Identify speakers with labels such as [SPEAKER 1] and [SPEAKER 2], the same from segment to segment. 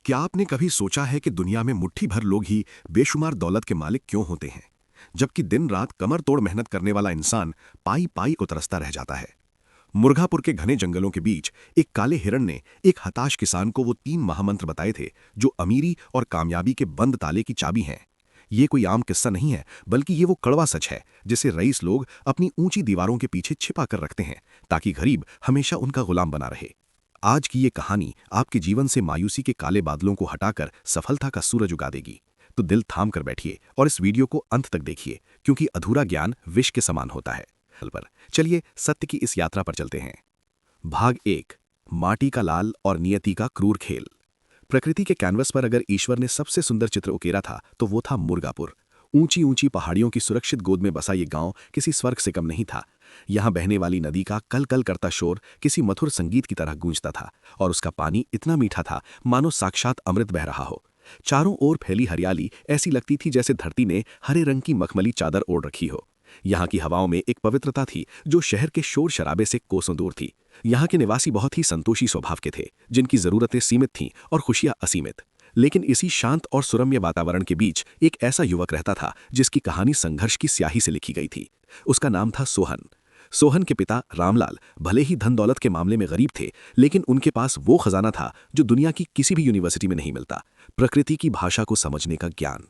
[SPEAKER 1] क्या आपने कभी सोचा है कि दुनिया में मुट्ठी भर लोग ही बेशुमार दौलत के मालिक क्यों होते हैं, जबकि दिन रात कमर तोड़ मेहनत करने वाला इंसान पाई पाई को तरसता रह जाता है। मुर्गापुर के घने जंगलों के बीच एक काले हिरण ने एक हताश किसान को वो 3 महामंत्र बताए थे जो अमीरी और कामयाबी के बंद ताले की चाबी हैं। ये कोई आम किस्सा नहीं है, बल्कि ये वो कड़वा सच है जिसे रईस लोग अपनी ऊंची दीवारों के पीछे छिपा कर रखते हैं ताकि गरीब हमेशा उनका गुलाम बना रहे। आज की ये कहानी आपके जीवन से मायूसी के काले बादलों को हटाकर सफलता का सूरज उगा देगी। तो दिल थाम कर बैठिए और इस वीडियो को अंत तक देखिए, क्योंकि अधूरा ज्ञान विष के समान होता है। पर चलिए सत्य की इस यात्रा पर चलते हैं। भाग 1, माटी का लाल और नियति का क्रूर खेल। प्रकृति के कैनवस पर अगर ईश्वर ने सबसे सुंदर चित्र उकेरा था तो वो था मुर्गापुर। ऊंची ऊंची पहाड़ियों की सुरक्षित गोद में बसा ये गांव किसी स्वर्ग से कम नहीं था। यहाँ बहने वाली नदी का कल कल करता शोर किसी मधुर संगीत की तरह गूंजता था और उसका पानी इतना मीठा था मानो साक्षात अमृत बह रहा हो। चारों ओर फैली हरियाली ऐसी लगती थी जैसे धरती ने हरे रंग की मखमली चादर ओढ़ रखी हो। यहाँ की हवाओं में एक पवित्रता थी जो शहर के शोर शराबे से कोसों दूर थी। यहाँ के निवासी बहुत ही संतोषी स्वभाव के थे, जिनकी जरूरतें सीमित थीं और खुशियां असीमित। लेकिन इसी शांत और सुरम्य वातावरण के बीच एक ऐसा युवक रहता था जिसकी कहानी संघर्ष की स्याही से लिखी गई थी। उसका नाम था सोहन। सोहन के पिता रामलाल भले ही धन दौलत के मामले में गरीब थे, लेकिन उनके पास वो खजाना था जो दुनिया की किसी भी यूनिवर्सिटी में नहीं मिलता, प्रकृति की भाषा को समझने का ज्ञान।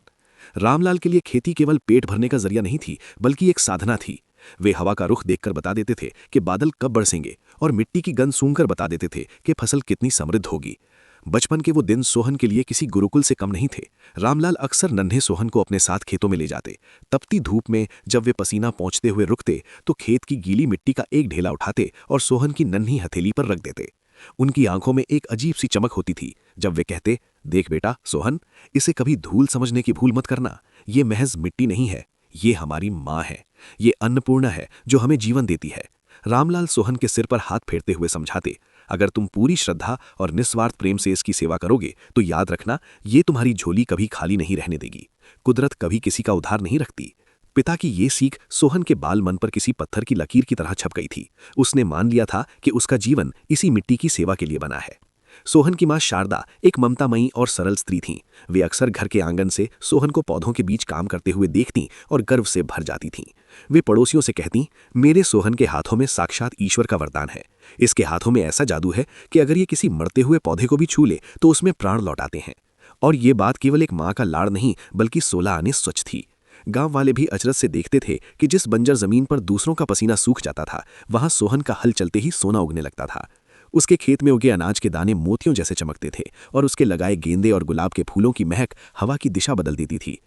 [SPEAKER 1] रामलाल के लिए खेती केवल पेट भरने का जरिया नहीं थी, बल्कि एक साधना थी। वे हवा का रुख देखकर बता देते थे कि बादल कब बरसेंगे और मिट्टी की गंध सूंघकर बता देते थे कि फसल कितनी समृद्ध होगी। बचपन के वो दिन सोहन के लिए किसी गुरुकुल से कम नहीं थे। रामलाल अक्सर नन्हे सोहन को अपने साथ खेतों में ले जाते। तपती धूप में जब वे पसीना पोंछते हुए रुकते तो खेत की गीली मिट्टी का एक ढेला उठाते और सोहन की नन्ही हथेली पर रख देते। उनकी आंखों में एक अजीब सी चमक होती थी जब वे कहते, देख बेटा सोहन, इसे कभी धूल समझने की भूल मत करना। ये महज मिट्टी नहीं है, ये हमारी माँ है, ये अन्नपूर्णा है जो हमें जीवन देती है। रामलाल सोहन के सिर पर हाथ फेरते हुए समझाते, अगर तुम पूरी श्रद्धा और निस्वार्थ प्रेम से इसकी सेवा करोगे तो याद रखना, ये तुम्हारी झोली कभी खाली नहीं रहने देगी। कुदरत कभी किसी का उधार नहीं रखती। पिता की ये सीख सोहन के बाल मन पर किसी पत्थर की लकीर की तरह छप गई थी। उसने मान लिया था कि उसका जीवन इसी मिट्टी की सेवा के लिए बना है। सोहन की मां शारदा एक ममतामयी और सरल स्त्री थीं। वे अक्सर घर के आंगन से सोहन को पौधों के बीच काम करते हुए देखती और गर्व से भर जाती थीं। वे पड़ोसियों से कहती, मेरे सोहन के हाथों में साक्षात ईश्वर का वरदान है। इसके हाथों में ऐसा जादू है कि अगर ये किसी मरते हुए पौधे को भी छू ले तो उसमें प्राण लौटाते हैं। और ये बात केवल एक माँ का लाड़ नहीं, बल्कि 16 आने सच थी। गांव वाले भी अचरज से देखते थे कि जिस बंजर जमीन पर दूसरों का पसीना सूख जाता था, वहां सोहन का हल चलते ही सोना उगने लगता था। उसके खेत में उगे अनाज के दाने मोतियों जैसे चमकते थे और उसके लगाए गेंदे और गुलाब के फूलों की महक हवा की दिशा बदल देती थी।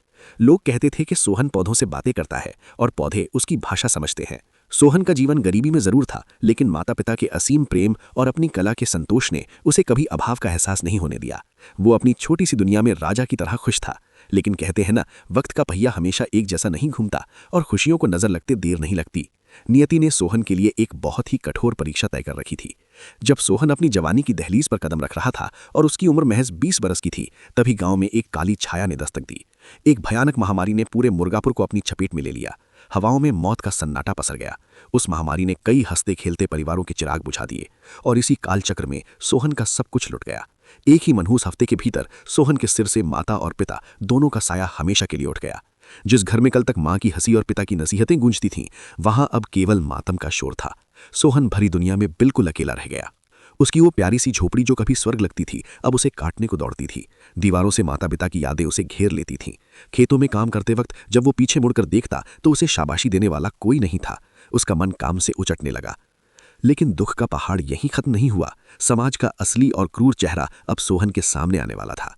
[SPEAKER 1] लोग कहते थे कि सोहन पौधों से बातें करता है और पौधे उसकी भाषा समझते हैं। सोहन का जीवन गरीबी में जरूर था, लेकिन माता पिता के असीम प्रेम और अपनी कला के संतोष ने उसे कभी अभाव का एहसास नहीं होने दिया। वो अपनी छोटी सी दुनिया में राजा की तरह खुश था। लेकिन कहते हैं ना, वक्त का पहिया हमेशा एक जैसा नहीं घूमता और खुशियों को नजर लगते देर नहीं लगती। नियति ने सोहन के लिए एक बहुत ही कठोर परीक्षा तय कर रखी थी। जब सोहन अपनी जवानी की दहलीज पर कदम रख रहा था और उसकी उम्र महज 20 बरस की थी, तभी गांव में एक काली छाया ने दस्तक दी। एक भयानक महामारी ने पूरे मुर्गापुर को अपनी चपेट में ले लिया। हवाओं में मौत का सन्नाटा पसर गया। उस महामारी ने कई हंसते खेलते परिवारों के चिराग बुझा दिए और इसी कालचक्र में सोहन का सब कुछ लुट गया। एक ही मनहूस हफ्ते के भीतर सोहन के सिर से माता और पिता दोनों का साया हमेशा के लिए उठ गया। जिस घर में कल तक मां की हंसी और पिता की नसीहतें गूंजती थीं, वहां अब केवल मातम का शोर था। सोहन भरी दुनिया में बिल्कुल अकेला रह गया। उसकी वो प्यारी सी झोपड़ी जो कभी स्वर्ग लगती थी, अब उसे काटने को दौड़ती थी। दीवारों से माता पिता की यादें उसे घेर लेती थीं। खेतों में काम करते वक्त जब वो पीछे मुड़कर देखता तो उसे शाबाशी देने वाला कोई नहीं था। उसका मन काम से उचटने लगा। लेकिन दुख का पहाड़ यहीं खत्म नहीं हुआ। समाज का असली और क्रूर चेहरा अब सोहन के सामने आने वाला था।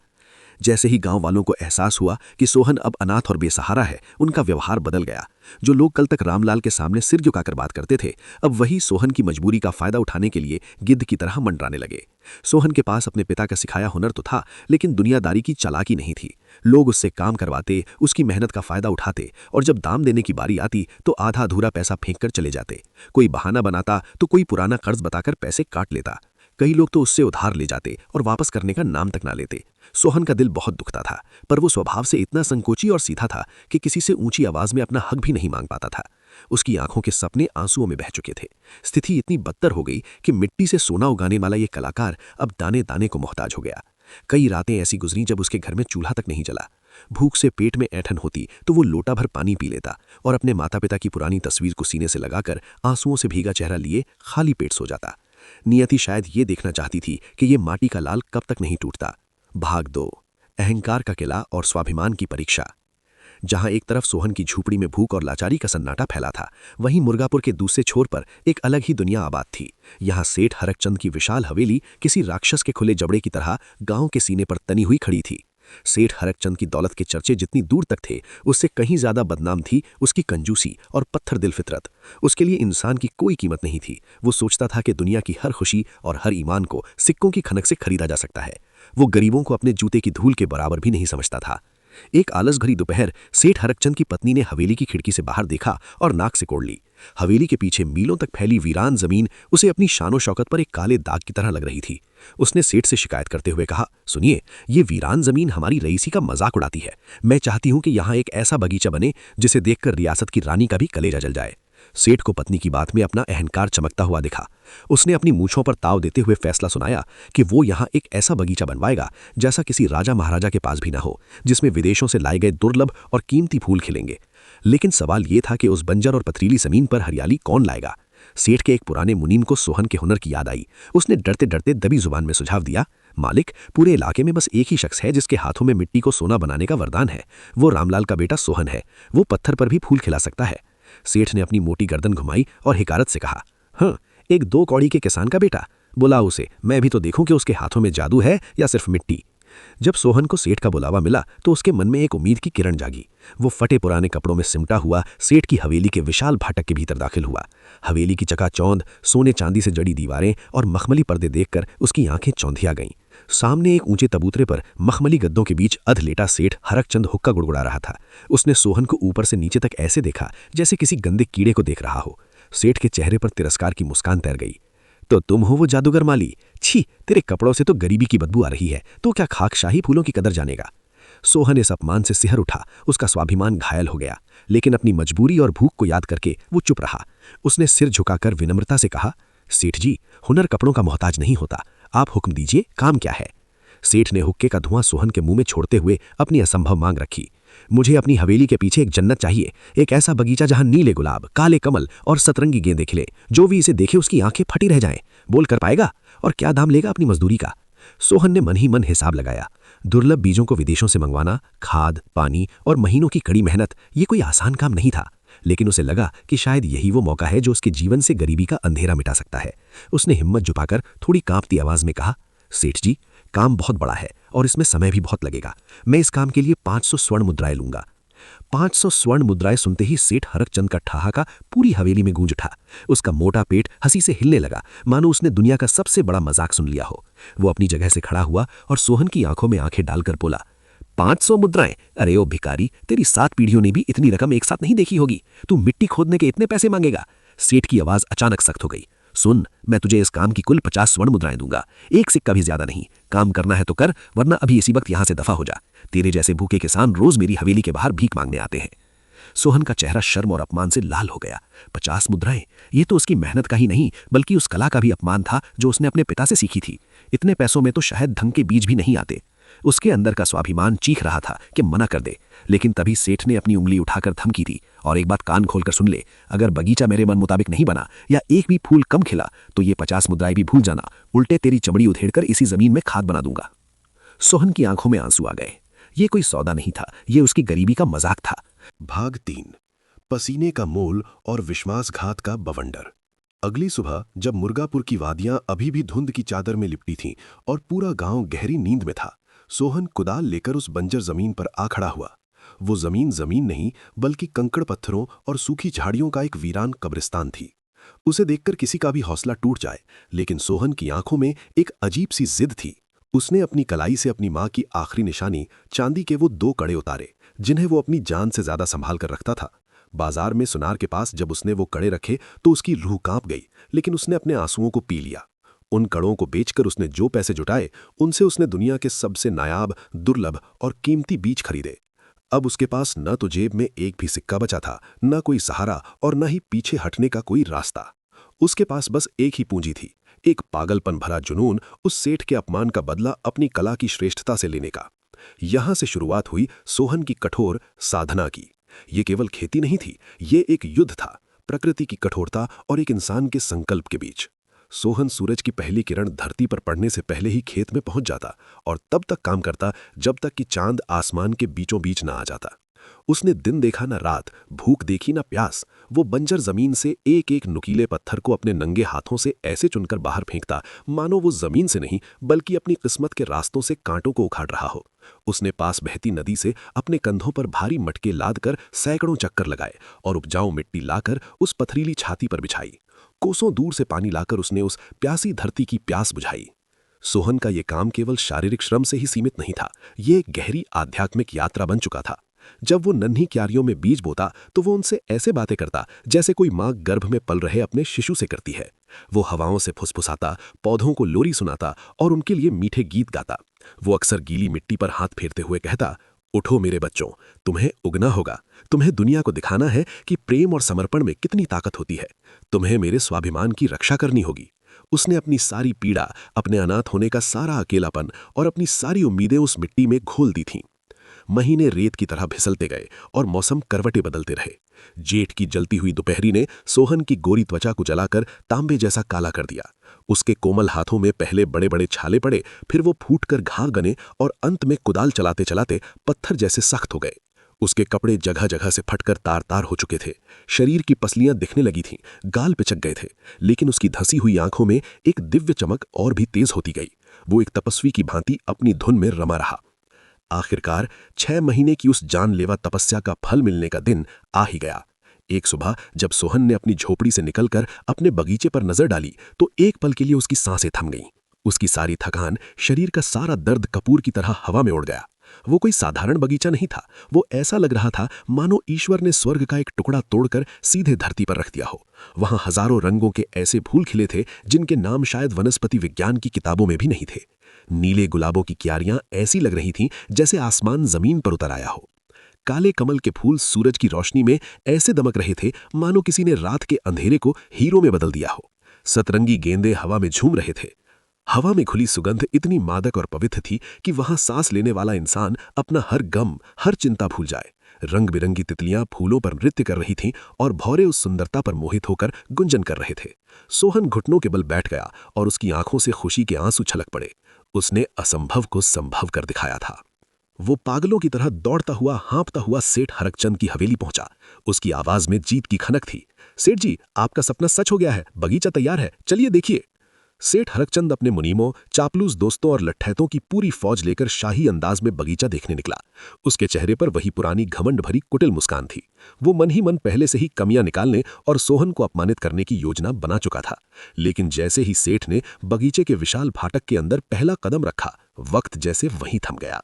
[SPEAKER 1] जैसे ही गांव वालों को एहसास हुआ कि सोहन अब अनाथ और बेसहारा है, उनका व्यवहार बदल गया। जो लोग कल तक रामलाल के सामने सिर झुकाकर बात करते थे, अब वही सोहन की मजबूरी का फायदा उठाने के लिए गिद्ध की तरह मंडराने लगे। सोहन के पास अपने पिता का सिखाया हुनर तो था, लेकिन दुनियादारी की चालाकी नहीं थी। लोग उससे काम करवाते, उसकी मेहनत का फायदा उठाते और जब दाम देने की बारी आती तो आधा अधूरा पैसा फेंक कर चले जाते। कोई बहाना बनाता तो कोई पुराना कर्ज बताकर पैसे काट लेता। कई लोग तो उससे उधार ले जाते और वापस करने का नाम तक ना लेते। सोहन का दिल बहुत दुखता था, पर वो स्वभाव से इतना संकोची और सीधा था कि किसी से ऊंची आवाज में अपना हक भी नहीं मांग पाता था। उसकी आंखों के सपने आंसुओं में बह चुके थे। स्थिति इतनी बदतर हो गई कि मिट्टी से सोना उगाने वाला ये कलाकार अब दाने दाने को मोहताज हो गया।
[SPEAKER 2] कई रातें ऐसी गुजरी जब उसके घर में चूल्हा तक नहीं जला। भूख से पेट में ऐंठन होती तो वो लोटा भर पानी पी लेता और अपने माता पिता की पुरानी तस्वीर को सीने से लगाकर आंसुओं से भीगा चेहरा लिए खाली पेट सो जाता। नियति शायद ये देखना चाहती थी कि ये माटी का लाल कब तक नहीं टूटता। भाग 2, अहंकार का किला और स्वाभिमान की परीक्षा। जहां एक तरफ सोहन की झूपड़ी में भूख और लाचारी का सन्नाटा फैला था, वहीं मुर्गापुर के दूसरे छोर पर एक अलग ही दुनिया आबाद थी। यहां सेठ हरकचंद की विशाल हवेली किसी राक्षस के खुले जबड़े की तरह गांव के सीने पर तनी हुई खड़ी थी। सेठ हरकचंद की दौलत के चर्चे जितनी दूर तक थे, उससे कहीं ज्यादा बदनाम थी उसकी कंजूसी और पत्थर दिल फितरत। उसके लिए इंसान की कोई कीमत नहीं थी। वो सोचता था कि दुनिया की हर खुशी और हर ईमान को सिक्कों की खनक से खरीदा जा सकता है। वो गरीबों को अपने जूते की धूल के बराबर भी नहीं समझता था। एक आलस भरी दोपहर सेठ हरकचंद की पत्नी ने हवेली की खिड़की से बाहर देखा और नाक सिकोड़ ली। हवेली के पीछे मीलों तक फैली वीरान जमीन उसे अपनी शानो शौकत पर एक काले दाग की तरह लग रही थी। उसने सेठ से शिकायत करते हुए कहा, सुनिए, ये वीरान जमीन हमारी रईसी का मजाक उड़ाती है। मैं चाहती हूं कि यहाँ एक ऐसा बगीचा बने जिसे देखकर रियासत की रानी का भी कलेजा जल जाए। सेठ को पत्नी की बात में अपना अहंकार चमकता हुआ दिखा। उसने अपनी मूंछों पर ताव देते हुए फैसला सुनाया कि वो यहाँ एक ऐसा बगीचा बनवाएगा जैसा किसी राजा महाराजा के पास भी ना हो, जिसमें विदेशों से लाए गए दुर्लभ और कीमती फूल खिलेंगे। लेकिन सवाल ये था कि उस बंजर और पथरीली जमीन पर हरियाली कौन लाएगा। सेठ के एक पुराने मुनीम को सोहन के हुनर की याद आई। उसने डरते डरते दबी जुबान में सुझाव दिया, मालिक, पूरे इलाके में बस एक ही शख्स है जिसके हाथों में मिट्टी को सोना बनाने का वरदान है। वो रामलाल का बेटा सोहन है। वो पत्थर पर भी फूल खिला सकता है। सेठ ने अपनी मोटी गर्दन घुमाई और हिकारत से कहा, हाँ, एक 2 कौड़ी के किसान का बेटा? बुलाओ उसे, मैं भी तो देखूं कि उसके हाथों में जादू है या सिर्फ मिट्टी। जब सोहन को सेठ का बुलावा मिला तो उसके मन में एक उम्मीद की किरण जागी। वो फटे पुराने कपड़ों में सिमटा हुआ सेठ की हवेली के विशाल फाटक के भीतर दाखिल हुआ। हवेली की चकाचौंध सोने चांदी से जड़ी दीवारें और मखमली पर्दे देखकर उसकी आंखें चौंधिया गईं। सामने एक ऊंचे तबूतरे पर मखमली गद्दों के बीच अध लेटा सेठ हरकचंद हुक्का गुड़गुड़ा रहा था। उसने सोहन को ऊपर से नीचे तक ऐसे देखा जैसे किसी गंदे कीड़े को देख रहा हो। सेठ के चेहरे पर तिरस्कार की मुस्कान तैर गई। तो तुम हो वो जादूगर माली? छी, तेरे कपड़ों से तो गरीबी की बदबू आ रही है, तो क्या खाकशाही फूलों की कदर जानेगा? सोहन इस अपमान से सिहर उठा। उसका स्वाभिमान घायल हो गया, लेकिन अपनी मजबूरी और भूख को याद करके वो चुप रहा। उसने सिर झुकाकर विनम्रता से कहा, सेठ जी, हुनर कपड़ों का मोहताज नहीं होता। आप हुक्म दीजिए, काम क्या है? सेठ ने हुक्के का धुआं सोहन के मुंह में छोड़ते हुए अपनी असंभव मांग रखी। मुझे अपनी हवेली के पीछे एक जन्नत चाहिए, एक ऐसा बगीचा जहां नीले गुलाब, काले कमल और सतरंगी गेंदे खिले। जो भी इसे देखे उसकी आंखें फटी रह जाएं। बोल कर पाएगा? और क्या दाम लेगा अपनी मजदूरी का? सोहन ने मन ही मन हिसाब लगाया। दुर्लभ बीजों को विदेशों से मंगवाना, खाद, पानी और महीनों की कड़ी मेहनत, ये कोई आसान काम नहीं था। लेकिन उसे लगा कि शायद यही वो मौका है जो उसके जीवन से गरीबी का अंधेरा मिटा सकता है। उसने हिम्मत जुटाकर थोड़ी कांपती आवाज में कहा, सेठ जी, काम बहुत बड़ा है और इसमें समय भी बहुत लगेगा। मैं इस काम के लिए 500 स्वर्ण मुद्राएं लूंगा। 500 स्वर्ण मुद्राएं सुनते ही सेठ हरकचंद का ठहाका पूरी हवेली में गूंज उठा। उसका मोटा पेट हंसी से हिलने लगा, मानो उसने दुनिया का सबसे बड़ा मजाक सुन लिया हो। वो अपनी जगह से खड़ा हुआ और सोहन की आंखों में आंखें डालकर बोला, 500 मुद्राएं? अरे ओ भिखारी, तेरी 7 पीढ़ियों ने भी इतनी रकम एक साथ नहीं देखी होगी। तू मिट्टी खोदने के इतने पैसे मांगेगा? सेठ की आवाज अचानक सख्त हो गई। सुन, मैं तुझे इस काम की कुल 50 स्वर्ण मुद्राएं दूंगा। एक सिक्का भी ज्यादा नहीं। काम करना है तो कर, वरना अभी इसी वक्त यहां से दफा हो जा। तेरे जैसे भूखे किसान रोज मेरी हवेली के बाहर भीख मांगने आते हैं। सोहन का चेहरा शर्म और अपमान से लाल हो गया। 50 मुद्राएं? ये तो उसकी मेहनत का ही नहीं, बल्कि उस कला का भी अपमान था जो उसने अपने पिता से सीखी थी। इतने पैसों में तो शायद ढंग के बीज भी नहीं आते। उसके अंदर का स्वाभिमान चीख रहा था कि मना कर दे, लेकिन तभी सेठ ने अपनी उंगली उठाकर धमकी दी, और एक बात कान खोलकर सुन ले, अगर बगीचा मेरे मन मुताबिक नहीं बना या एक भी फूल कम खिला तो ये 50 मुद्राएं भी भूल जाना। उल्टे तेरी चमड़ी उधेड़कर इसी जमीन में खाद बना दूंगा। सोहन की आंखों में आंसू आ गए। ये कोई सौदा नहीं था, ये उसकी गरीबी का मजाक था।
[SPEAKER 1] भाग 3, पसीने का मोल और विश्वासघात का बवंडर। अगली सुबह जब मुर्गापुर की वादियां अभी भी धुंध की चादर में लिपटी थीं और पूरा गांव गहरी नींद में था, सोहन कुदाल लेकर उस बंजर जमीन पर आ खड़ा हुआ। वो जमीन जमीन नहीं, बल्कि कंकड़ पत्थरों और सूखी झाड़ियों का एक वीरान कब्रिस्तान थी। उसे देखकर किसी का भी हौसला टूट जाए, लेकिन सोहन की आंखों में एक अजीब सी जिद थी। उसने अपनी कलाई से अपनी मां की आखिरी निशानी, चांदी के वो 2 कड़े उतारे जिन्हें वो अपनी जान से ज्यादा संभाल कर रखता था। बाजार में सुनार के पास जब उसने वो कड़े रखे तो उसकी रूह कांप गई, लेकिन उसने अपने आंसुओं को पी लिया। उन कड़ों को बेचकर उसने जो पैसे जुटाए, उनसे उसने दुनिया के सबसे नायाब, दुर्लभ और कीमती बीज खरीदे। अब उसके पास न तो जेब में एक भी सिक्का बचा था, न कोई सहारा और न ही पीछे हटने का कोई रास्ता। उसके पास बस एक ही पूंजी थी,
[SPEAKER 2] एक पागलपन भरा जुनून उस सेठ के अपमान का बदला अपनी कला की श्रेष्ठता से लेने का। यहां से शुरुआत हुई सोहन की कठोर साधना की। ये केवल खेती नहीं थी, ये एक युद्ध था, प्रकृति की कठोरता और एक इंसान के संकल्प के बीच। सोहन सूरज की पहली किरण धरती पर पड़ने से पहले ही खेत में पहुंच जाता और तब तक काम करता जब तक कि चांद आसमान के बीचों बीच न आ जाता। उसने दिन देखा न रात, भूख देखी न प्यास। वो बंजर जमीन से एक एक नुकीले पत्थर को अपने नंगे हाथों से ऐसे चुनकर बाहर फेंकता मानो वो जमीन से नहीं बल्कि अपनी किस्मत के रास्तों से कांटों को उखाड़ रहा हो। उसने पास बहती नदी से अपने कंधों पर भारी मटके लाद कर सैकड़ों चक्कर लगाए और उपजाऊ मिट्टी लाकर उस पथरीली छाती पर बिछाई। कोसों दूर से पानी लाकर उसने उस प्यासी धरती की प्यास बुझाई। सोहन का ये काम केवल शारीरिक श्रम से ही सीमित नहीं था, ये एक गहरी आध्यात्मिक यात्रा बन चुका था। जब वो नन्ही क्यारियों में बीज बोता तो वो उनसे ऐसे बातें करता जैसे कोई माँ गर्भ में पल रहे अपने शिशु से करती है। वो हवाओं से फुसफुसाता, पौधों को लोरी सुनाता और उनके लिए मीठे गीत गाता। वो अक्सर गीली मिट्टी पर हाथ फेरते हुए कहता, उठो मेरे बच्चों, तुम्हें उगना होगा। तुम्हें दुनिया को दिखाना है कि प्रेम और समर्पण में कितनी ताकत होती है। तुम्हें मेरे स्वाभिमान की रक्षा करनी होगी। उसने अपनी सारी पीड़ा, अपने अनाथ होने का सारा अकेलापन और अपनी सारी उम्मीदें उस मिट्टी में घोल दी थीं। महीने रेत की तरह फिसलते गए और मौसम करवटें बदलते रहे। जेठ की जलती हुई दोपहरी ने सोहन की गोरी त्वचा को जलाकर तांबे जैसा काला कर दिया। उसके कोमल हाथों में पहले बड़े बड़े छाले पड़े, फिर वो फूटकर घाव गने और अंत में कुदाल चलाते चलाते पत्थर जैसे सख्त हो गए। उसके कपड़े जगह जगह से फटकर तार तार हो चुके थे। शरीर की पसलियां दिखने लगी थीं, गाल पिचक गए थे, लेकिन उसकी धसी हुई आंखों में एक दिव्य चमक और भी तेज होती गई। वो एक तपस्वी की भांति अपनी धुन में रमा रहा। आखिरकार 6 महीने की उस जानलेवा तपस्या का फल मिलने का दिन आ ही गया। एक सुबह जब सोहन ने अपनी झोपड़ी से निकलकर अपने बगीचे पर नजर डाली तो एक पल के लिए उसकी सांसें थम गईं। उसकी सारी थकान, शरीर का सारा दर्द कपूर की तरह हवा में उड़ गया। वो कोई साधारण बगीचा नहीं था, वो ऐसा लग रहा था मानो ईश्वर ने स्वर्ग का एक टुकड़ा तोड़कर सीधे धरती पर रख दिया हो। वहां हजारों रंगों के ऐसे फूल खिले थे जिनके नाम शायद वनस्पति विज्ञान की किताबों में भी नहीं थे। नीले गुलाबों की क्यारियां ऐसी लग रही थीं जैसे आसमान जमीन पर उतर आया हो। काले कमल के फूल सूरज की रोशनी में ऐसे दमक रहे थे मानो किसी ने रात के अंधेरे को हीरो में बदल दिया हो। सतरंगी गेंदे हवा में झूम रहे थे। हवा में घुली सुगंध इतनी मादक और पवित्र थी कि वहां सांस लेने वाला इंसान अपना हर गम, हर चिंता भूल जाए। रंग बिरंगी तितलियां फूलों पर नृत्य कर रही थीं और भौरे उस सुंदरता पर मोहित होकर गुंजन कर रहे थे। सोहन घुटनों के बल बैठ गया और उसकी आंखों से खुशी के आंसू छलक पड़े। उसने असंभव को संभव कर दिखाया था। वो पागलों की तरह दौड़ता हुआ, हाँपता हुआ सेठ हरकचंद की हवेली पहुंचा। उसकी आवाज में जीत की खनक थी। सेठ जी, आपका सपना सच हो गया है, बगीचा तैयार है, चलिए देखिए। सेठ हरकचंद अपने मुनीमों, चापलूस दोस्तों और लट्ठैतों की पूरी फौज लेकर शाही अंदाज में बगीचा देखने निकला। उसके चेहरे पर वही पुरानी घमंड भरी कुटिल मुस्कान थी। वो मन ही मन पहले से ही कमियां निकालने और सोहन को अपमानित करने की योजना बना चुका था। लेकिन जैसे ही सेठ ने बगीचे के विशाल फाटक के अंदर पहला कदम रखा, वक्त जैसे वहीं थम गया।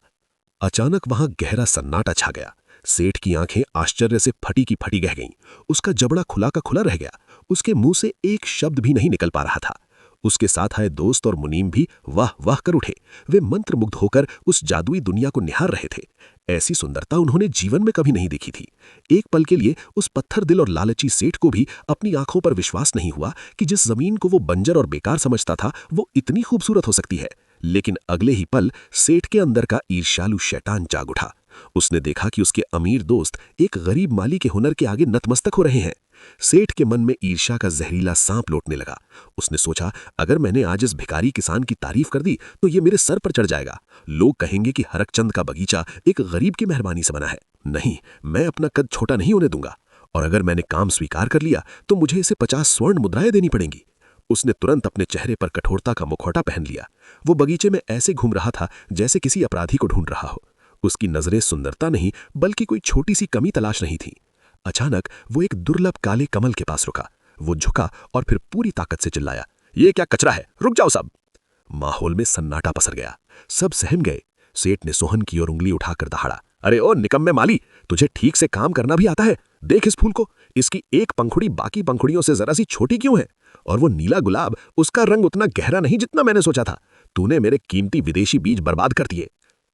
[SPEAKER 2] अचानक वहां गहरा सन्नाटा छा गया। सेठ की आंखें आश्चर्य से फटी की फटी रह गईं। उसका जबड़ा खुला का खुला रह गया। उसके मुंह से एक शब्द भी नहीं निकल पा रहा था। उसके साथ आए दोस्त और मुनीम भी वाह वाह कर उठे। वे मंत्रमुग्ध होकर उस जादुई दुनिया को निहार रहे थे। ऐसी सुंदरता उन्होंने जीवन में कभी नहीं देखी थी। एक पल के लिए उस पत्थर दिल और लालची सेठ को भी अपनी आंखों पर विश्वास नहीं हुआ कि जिस जमीन को वो बंजर और बेकार समझता था वो इतनी खूबसूरत हो सकती है। लेकिन अगले ही पल सेठ के अंदर का ईर्ष्यालु शैतान जाग उठा। उसने देखा कि उसके अमीर दोस्त एक गरीब माली के हुनर के आगे नतमस्तक हो रहे हैं। सेठ के मन में ईर्ष्या का जहरीला सांप लौटने लगा। उसने सोचा, अगर मैंने आज इस भिखारी किसान की तारीफ कर दी तो ये मेरे सर पर चढ़ जाएगा। लोग कहेंगे कि हरकचंद का बगीचा एक गरीब की मेहरबानी से बना है। नहीं, मैं अपना कद छोटा नहीं होने दूंगा। और अगर मैंने काम स्वीकार कर लिया तो मुझे इसे 50 स्वर्ण मुद्राएं देनी पड़ेंगी। उसने तुरंत अपने चेहरे पर कठोरता का मुखौटा पहन लिया। वो बगीचे में ऐसे घूम रहा था जैसे किसी अपराधी को ढूंढ रहा हो। उसकी नजरें सुंदरता नहीं बल्कि कोई छोटी सी कमी तलाश रही थी। अचानक वो एक दुर्लभ काले कमल के पास रुका। वो झुका और फिर पूरी ताकत से चिल्लाया, ये क्या कचरा है, रुक जाओ सब। माहौल में सन्नाटा पसर गया। सब सहम गए। सेठ ने सोहन की ओर उंगली उठाकर दहाड़ा, अरे ओ निकम्मे माली, तुझे ठीक से काम करना भी आता है? देख इस फूल को, इसकी एक पंखुड़ी बाकी पंखुड़ियों से जरा सी छोटी क्यों है? और वो नीला गुलाब, उसका रंग उतना गहरा नहीं जितना मैंने सोचा था। तूने मेरे कीमती विदेशी बीज बर्बाद कर दिए।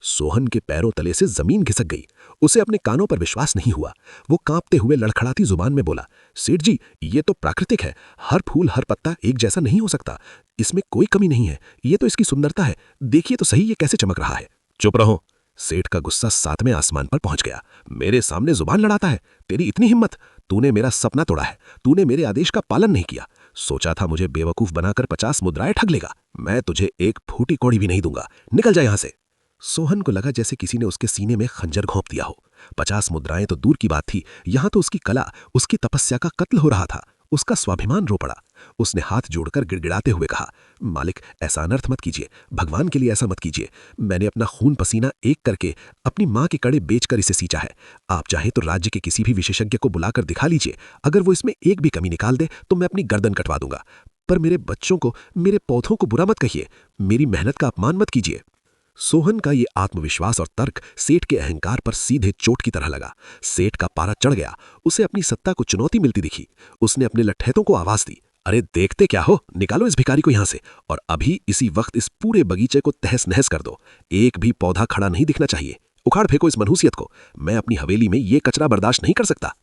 [SPEAKER 2] सोहन के पैरों तले से जमीन खिसक गई। उसे अपने कानों पर विश्वास नहीं हुआ। वो कांपते हुए लड़खड़ाती जुबान में बोला, सेठ जी, ये तो प्राकृतिक है। हर फूल हर पत्ता एक जैसा नहीं हो सकता। इसमें कोई कमी नहीं है। ये तो इसकी सुंदरता है। देखिए तो सही ये कैसे चमक रहा है। चुप रहो। सेठ का गुस्सा सातवें आसमान पर पहुंच गया। मेरे सामने जुबान लड़ाता है? तेरी इतनी हिम्मत? तूने मेरा सपना तोड़ा है। तूने मेरे आदेश का पालन नहीं किया। सोचा था मुझे बेवकूफ बनाकर 50 मुद्राएं ठग लेगा। मैं तुझे एक फूटी कौड़ी भी नहीं दूंगा। निकल जा यहां से। सोहन को लगा जैसे किसी ने उसके सीने में खंजर घोंप दिया हो। 50 मुद्राएं तो दूर की बात थी, यहां तो उसकी कला, उसकी तपस्या का कत्ल हो रहा था। उसका स्वाभिमान रो पड़ा। उसने हाथ जोड़कर गिड़गिड़ाते हुए कहा, मालिक, ऐसा अनर्थ मत कीजिए। भगवान के लिए ऐसा मत कीजिए। मैंने अपना खून पसीना एक करके अपनी मां के कड़े बेचकर इसे सींचा है। आप चाहें तो राज्य के किसी भी विशेषज्ञ को बुलाकर दिखा लीजिए। अगर वो इसमें एक भी कमी निकाल दे तो मैं अपनी गर्दन कटवा दूंगा। पर मेरे बच्चों को, मेरे पौधों को बुरा मत कहिए। मेरी मेहनत का अपमान मत कीजिए। सोहन का ये आत्मविश्वास और तर्क सेठ के अहंकार पर सीधे चोट की तरह लगा। सेठ का पारा चढ़ गया। उसे अपनी सत्ता को चुनौती मिलती दिखी। उसने अपने लट्ठेतों को आवाज दी, अरे देखते क्या हो, निकालो इस भिखारी को यहां से, और अभी इसी वक्त इस पूरे बगीचे को तहस नहस कर दो। एक भी पौधा खड़ा नहीं दिखना चाहिए। उखाड़ फेंको इस मनहूसियत को। मैं अपनी हवेली में ये कचरा बर्दाश्त नहीं कर सकता।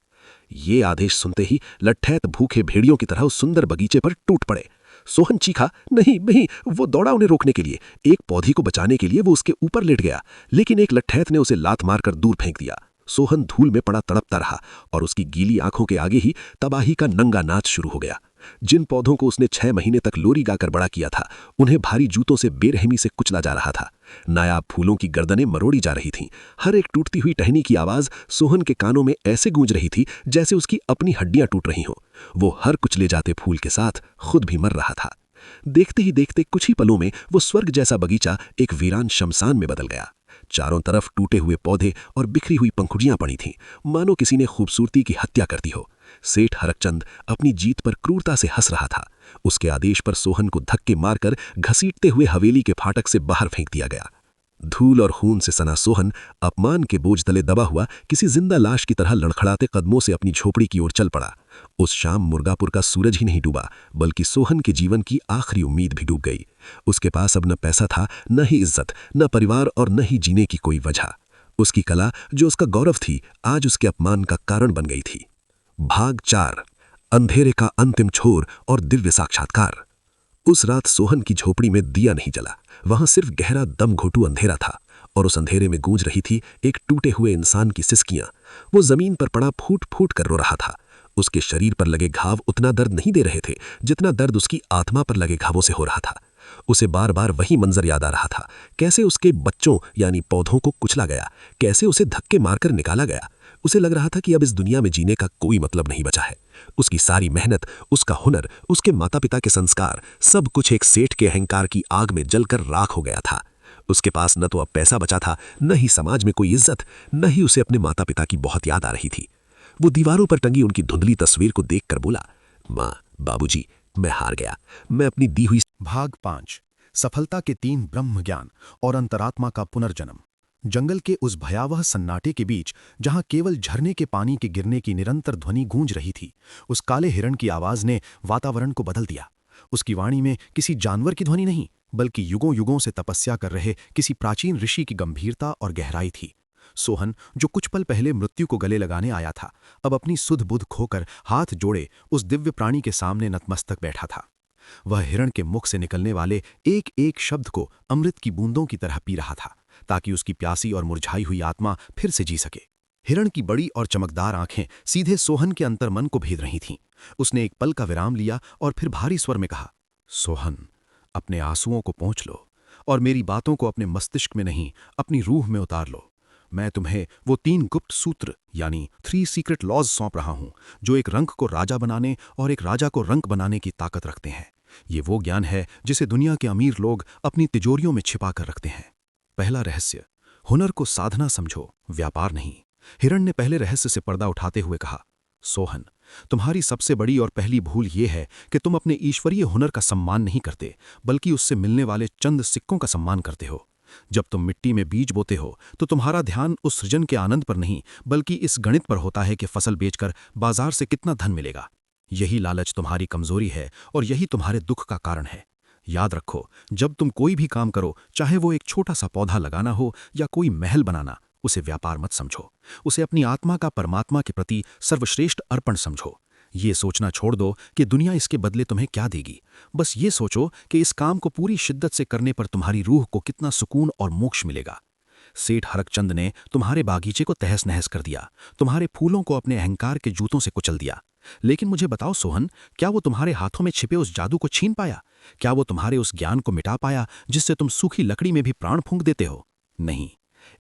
[SPEAKER 2] ये आदेश सुनते ही लट्ठैत भूखे भेड़ियों की तरह उस सुंदर बगीचे पर टूट पड़े। सोहन चीखा, नहीं नहीं। वो दौड़ा उन्हें रोकने के लिए। एक पौधी को बचाने के लिए वो उसके ऊपर लेट गया, लेकिन एक लट्ठैत ने उसे लात मारकर दूर फेंक दिया। सोहन धूल में पड़ा तड़पता रहा और उसकी गीली आंखों के आगे ही तबाही का नंगा नाच शुरू हो गया। जिन पौधों को उसने 6 महीने तक लोरी गाकर बड़ा किया था, उन्हें भारी जूतों से बेरहमी से कुचला जा रहा था। नायाब फूलों की गर्दनें मरोड़ी जा रही थीं। हर एक टूटती हुई टहनी की आवाज सोहन के कानों में ऐसे गूंज रही थी जैसे उसकी अपनी हड्डियां टूट रही हों। वो हर कुचले जाते फूल के साथ खुद भी मर रहा था। देखते ही देखते कुछ ही पलों में वो स्वर्ग जैसा बगीचा एक वीरान शमशान में बदल गया। चारों तरफ टूटे हुए पौधे और बिखरी हुई पंखुड़ियां पड़ी थीं, मानो किसी ने खूबसूरती की हत्या कर दी हो। सेठ हरकचंद अपनी जीत पर क्रूरता से हंस रहा था। उसके आदेश पर सोहन को धक्के मारकर घसीटते हुए हवेली के फाटक से बाहर फेंक दिया गया। धूल और खून से सना सोहन अपमान के बोझ तले दबा हुआ किसी जिंदा लाश की तरह लड़खड़ाते कदमों से अपनी झोपड़ी की ओर चल पड़ा। उस शाम मुर्गापुर का सूरज ही नहीं डूबा, बल्कि सोहन के जीवन की आखिरी उम्मीद भी डूब गई। उसके पास अब न पैसा था, न ही इज्जत, न परिवार और न ही जीने की कोई वजह। उसकी कला, जो उसका गौरव थी, आज उसके अपमान का कारण बन गई थी। भाग 4, अंधेरे का अंतिम छोर और दिव्य साक्षात्कार। उस रात सोहन की झोपड़ी में दिया नहीं जला। वहां सिर्फ गहरा दम घोटू अंधेरा था, और उस अंधेरे में गूंज रही थी एक टूटे हुए इंसान की सिसकियां। वो जमीन पर पड़ा फूट फूट कर रो रहा था। उसके शरीर पर लगे घाव उतना दर्द नहीं दे रहे थे जितना दर्द उसकी आत्मा पर लगे घावों से हो रहा था। उसे बार बार वही मंजर याद आ रहा था, कैसे उसके बच्चों यानी पौधों को कुचला गया, कैसे उसे धक्के मारकर निकाला गया। उसे लग रहा था कि अब इस दुनिया में जीने का कोई मतलब नहीं बचा है। उसकी सारी मेहनत, उसका हुनर, उसके माता पिता के संस्कार, सब कुछ एक सेठ के अहंकार की आग में जलकर राख हो गया था। उसके पास न तो अब पैसा बचा था, न ही समाज में कोई इज्जत, न ही उसे अपने माता पिता की बहुत याद आ रही थी। वो दीवारों पर टंगी उनकी धुंधली तस्वीर को देखकर बोला, माँ, बाबूजी, मैं हार गया। मैं अपनी दी हुई।
[SPEAKER 1] भाग 5, सफलता के 3 ब्रह्म ज्ञान और अंतरात्मा का पुनर्जन्म। जंगल के उस भयावह सन्नाटे के बीच, जहां केवल झरने के पानी के गिरने की निरंतर ध्वनि गूंज रही थी, उस काले हिरण की आवाज ने वातावरण को बदल दिया। उसकी वाणी में किसी जानवर की ध्वनि नहीं, बल्कि युगों युगों से तपस्या कर रहे किसी प्राचीन ऋषि की गंभीरता और गहराई थी। सोहन, जो कुछ पल पहले मृत्यु को गले लगाने आया था, अब अपनी सुध बुध खोकर हाथ जोड़े उस दिव्य प्राणी के सामने नतमस्तक बैठा था। वह हिरण के मुख से निकलने वाले एक एक शब्द को अमृत की बूंदों की तरह पी रहा था, ताकि उसकी प्यासी और मुरझाई हुई आत्मा फिर से जी सके। हिरण की बड़ी और चमकदार आंखें सीधे सोहन के अंतर्मन को भेद रही थीं। उसने एक पल का विराम लिया और फिर भारी स्वर में कहा, सोहन, अपने आंसुओं को पोंछ लो और मेरी बातों को अपने मस्तिष्क में नहीं, अपनी रूह में उतार लो। मैं तुम्हें वो 3 गुप्त सूत्र यानी 3 सीक्रेट लॉज सौंप रहा हूं, जो एक रंक को राजा बनाने और एक राजा को रंक बनाने की ताकत रखते हैं। ये वो ज्ञान है जिसे दुनिया के अमीर लोग अपनी तिजोरियों में छिपा कर रखते हैं। पहला रहस्य, हुनर को साधना समझो, व्यापार नहीं। हिरण ने पहले रहस्य से पर्दा उठाते हुए कहा, सोहन, तुम्हारी सबसे बड़ी और पहली भूल यह है कि तुम अपने ईश्वरीय हुनर का सम्मान नहीं करते, बल्कि उससे मिलने वाले चंद सिक्कों का सम्मान करते हो। जब तुम मिट्टी में बीज बोते हो तो तुम्हारा ध्यान उस सृजन के आनंद पर नहीं, बल्कि इस गणित पर होता है कि फसल बेचकर बाजार से कितना धन मिलेगा। यही लालच तुम्हारी कमजोरी है और यही तुम्हारे दुख का कारण है। याद रखो, जब तुम कोई भी काम करो, चाहे वो एक छोटा सा पौधा लगाना हो या कोई महल बनाना, उसे व्यापार मत समझो। उसे अपनी आत्मा का परमात्मा के प्रति सर्वश्रेष्ठ अर्पण समझो। ये सोचना छोड़ दो कि दुनिया इसके बदले तुम्हें क्या देगी। बस ये सोचो कि इस काम को पूरी शिद्दत से करने पर तुम्हारी रूह को कितना सुकून और मोक्ष मिलेगा। सेठ हरकचंद ने तुम्हारे बागीचे को तहस नहस कर दिया, तुम्हारे फूलों को अपने अहंकार के जूतों से कुचल दिया। लेकिन मुझे बताओ सोहन, क्या वो तुम्हारे हाथों में छिपे उस जादू को छीन पाया? क्या वो तुम्हारे उस ज्ञान को मिटा पाया जिससे तुम सूखी लकड़ी में भी प्राण फूंक देते हो? नहीं।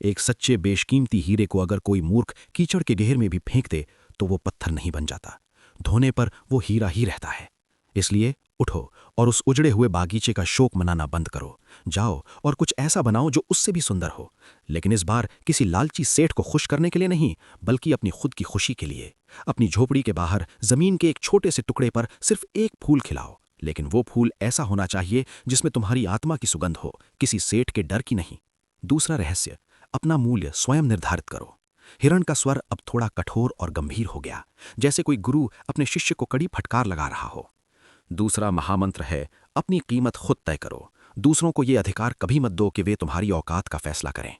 [SPEAKER 1] एक सच्चे बेशकीमती हीरे को अगर कोई मूर्ख कीचड़ के गहर में भी फेंक दे तो वो पत्थर नहीं बन जाता, धोने पर वो हीरा ही रहता है। इसलिए उठो और उस उजड़े हुए बागीचे का शोक मनाना बंद करो। जाओ और कुछ ऐसा बनाओ जो उससे भी सुंदर हो, लेकिन इस बार किसी लालची सेठ को खुश करने के लिए नहीं, बल्कि अपनी खुद की खुशी के लिए। अपनी झोपड़ी के बाहर जमीन के एक छोटे से टुकड़े पर सिर्फ एक फूल खिलाओ, लेकिन वो फूल ऐसा होना चाहिए जिसमें तुम्हारी आत्मा की सुगंध हो, किसी सेठ के डर की नहीं। दूसरा रहस्य, अपना मूल्य स्वयं निर्धारित करो। हिरण का स्वर अब थोड़ा कठोर और गंभीर हो गया, जैसे कोई गुरु अपने शिष्य को कड़ी फटकार लगा रहा हो। दूसरा महामंत्र है, अपनी कीमत खुद तय करो। दूसरों को ये अधिकार कभी मत दो कि वे तुम्हारी औकात का फैसला करें।